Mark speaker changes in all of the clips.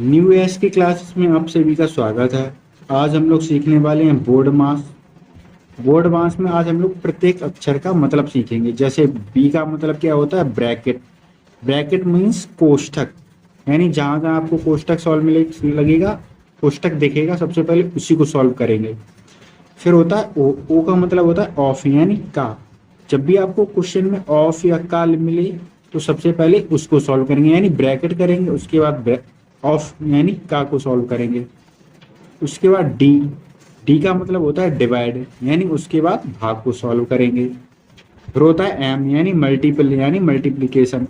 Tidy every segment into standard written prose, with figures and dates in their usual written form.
Speaker 1: New S की classes में आप सभी का स्वागत है। आज हम लोग सीखने वाले हैं बोर्ड मास। बोर्ड मास में आज हम लोग प्रत्येक अक्षर का मतलब सीखेंगे। जैसे बी का मतलब क्या होता है, ब्रैकेट। ब्रैकेट मीन्स कोष्ठक, यानी जहाँ जहाँ आपको कोष्ठक सॉल्व मिले लगेगा, कोष्ठक दिखेगा, सबसे पहले उसी को सॉल्व करेंगे। फिर होता है ओ। ओ का मतलब होता है ऑफ, यानी का। जब भी आपको क्वेश्चन में ऑफ या का मिले तो सबसे पहले उसको सॉल्व करेंगे, यानी ब्रैकेट करेंगे, उसके बाद ऑफ यानी का को सॉल्व करेंगे। उसके बाद डी। डी का मतलब होता है डिवाइड, यानी उसके बाद भाग को सॉल्व करेंगे। फिर होता है एम, यानी मल्टीपल, यानी मल्टीप्लीकेशन,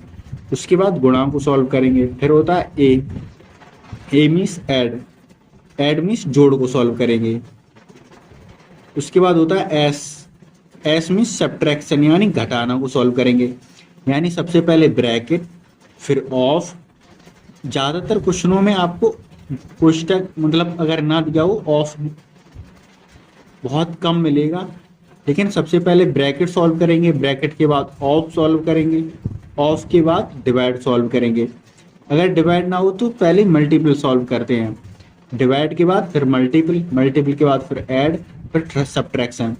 Speaker 1: उसके बाद गुणा को सॉल्व करेंगे। फिर होता है ए। ए मीन्स ऐड। ऐड मीन्स जोड़ को सॉल्व करेंगे। उसके बाद होता है एस। एस मीन्स सब्ट्रैक्शन, यानी घटाना को सॉल्व करेंगे। यानी सबसे पहले ब्रैकेट, फिर ऑफ। ज़्यादातर क्वेश्चनों में आपको कोष्टक मतलब अगर ना दिया हो, ऑफ बहुत कम मिलेगा। लेकिन सबसे पहले ब्रैकेट सॉल्व करेंगे, ब्रैकेट के बाद ऑफ सॉल्व करेंगे, ऑफ के बाद डिवाइड सॉल्व करेंगे। अगर डिवाइड ना हो तो पहले मल्टीपल सॉल्व करते हैं, डिवाइड के बाद फिर मल्टीपल, मल्टीपल के बाद फिर ऐड, फिर सब्ट्रैक्शन।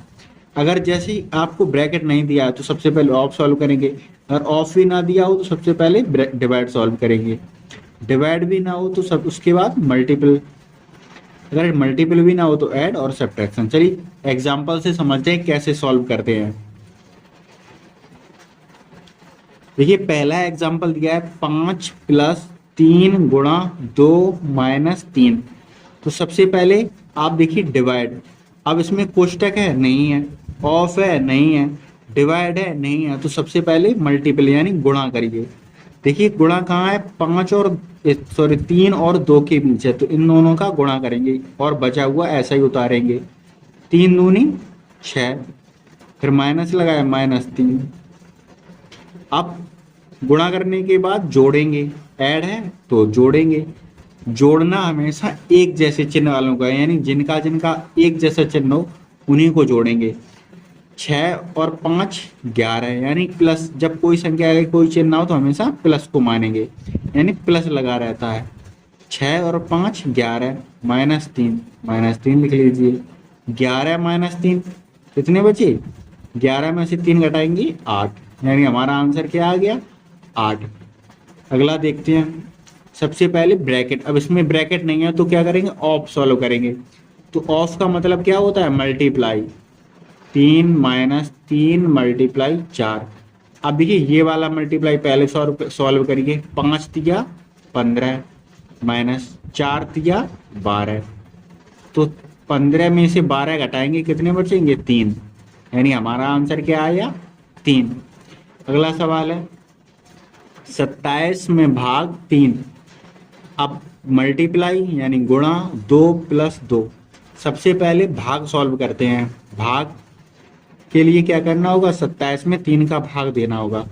Speaker 1: अगर जैसे ही आपको ब्रैकेट नहीं दिया है तो सबसे पहले ऑफ सॉल्व करेंगे, अगर ऑफ भी ना दिया हो तो सबसे पहले डिवाइड सॉल्व करेंगे, डिवाइड भी ना हो तो सब उसके बाद मल्टीपल, अगर मल्टीपल भी ना हो तो ऐड और सब्ट्रैक्शन। चलिए एग्जांपल से समझते हैं कैसे सॉल्व करते हैं। देखिए पहला एग्जांपल दिया है 5 + 3 × 2 - 3। तो सबसे पहले आप देखिए डिवाइड। अब इसमें कोष्टक है नहीं है, ऑफ है नहीं है, डिवाइड है नहीं है, तो सबसे पहले मल्टीपल यानी गुणा करिए। देखिए गुणा कहाँ है, 3 और 2 के बीच है, तो इन दोनों का गुणा करेंगे और बचा हुआ ऐसा ही उतारेंगे। 3 दूनी 6, फिर माइनस लगाया -3। अब गुणा करने के बाद जोड़ेंगे, ऐड है तो जोड़ेंगे। जोड़ना हमेशा एक जैसे चिन्ह वालों का है, यानी जिनका जिनका एक जैसा चिन्ह हो उन्हीं को जोड़ेंगे। 6 और 5 11, यानी प्लस। जब कोई संख्या आगे कोई चिन्ह हो तो हमेशा प्लस को मानेंगे, यानी प्लस लगा रहता है। 6 और 5 11, -3, -3 लिख लीजिए। 11 - 3 कितने बचे, 11 में से 3 घटाएंगे 8, यानी हमारा आंसर क्या आ गया, 8। अगला देखते हैं। सबसे पहले ब्रैकेट। अब इसमें ब्रैकेट नहीं है तो क्या करेंगे, ऑफ सॉल्व करेंगे। तो ऑफ का मतलब क्या होता है, मल्टीप्लाई। 3 - 3 × 4। अब देखिए ये वाला मल्टीप्लाई पहले सॉल्व करिए। 5 तिया 15 -4 तिया 12, तो 15 में से 12 घटाएंगे कितने बचेंगे, 3, यानी हमारा आंसर क्या आया, 3। अगला सवाल है 27 में भाग 3। अब मल्टीप्लाई यानी गुणा, 2 + 2। सबसे पहले भाग सॉल्व करते हैं। भाग के लिए क्या करना होगा, 27 में 3 का भाग देना होगा।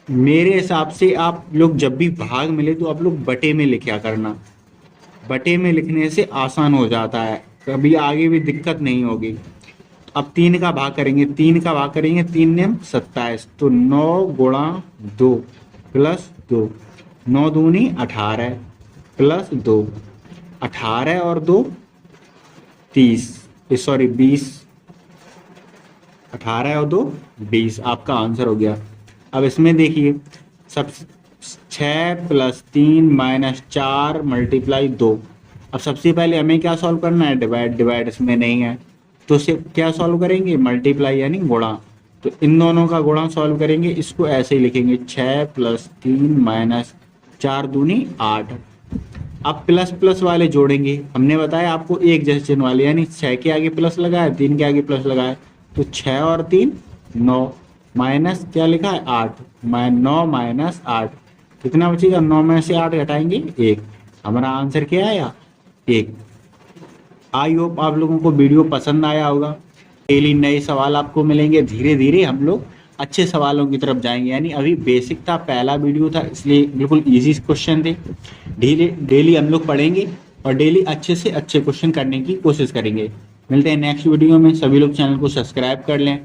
Speaker 1: मेरे हिसाब से आप लोग जब भी भाग मिले तो आप लोग बटे में लिखा करना, बटे में लिखने से आसान हो जाता है, कभी आगे भी दिक्कत नहीं होगी। अब 3 का भाग करेंगे, 3 का भाग करेंगे, 3 ने 27, तो 9 × 2 + 2, 9 दूनी 18 + 2, 18 और 2 30, सॉरी 20, 18 और 2 20, आपका आंसर हो गया। अब इसमें देखिए सब 6 + 3 - 4 × 2। अब सबसे पहले हमें क्या सॉल्व करना है, डिवाइड। डिवाइड इसमें नहीं है तो इसे क्या सॉल्व करेंगे, मल्टीप्लाई यानी गुणा। तो इन दोनों का गुणा सॉल्व करेंगे, इसको ऐसे ही लिखेंगे, 6 + 3 - 4 दूनी 8। अब प्लस प्लस वाले जोड़ेंगे, हमने बताया आपको एक जैसे चिन्ह वाले, यानी 6 के आगे प्लस लगाए, 3 के आगे प्लस लगाए, तो 6 और 3 9, माइनस क्या लिखा है 8, 9 - 8 कितना बचेगा, 9 में से 8 घटाएंगे 1, हमारा आंसर क्या आया 1। आई होप आप लोगों को वीडियो पसंद आया होगा। डेली नए सवाल आपको मिलेंगे, धीरे धीरे हम लोग अच्छे सवालों की तरफ जाएंगे। यानी अभी बेसिक था, पहला वीडियो था, इसलिए बिल्कुल इजी क्वेश्चन थे। डेली डेली हम लोग पढ़ेंगे और डेली अच्छे से अच्छे क्वेश्चन करने की कोशिश करेंगे। मिलते हैं नेक्स्ट वीडियो में, सभी लोग चैनल को सब्सक्राइब कर लें।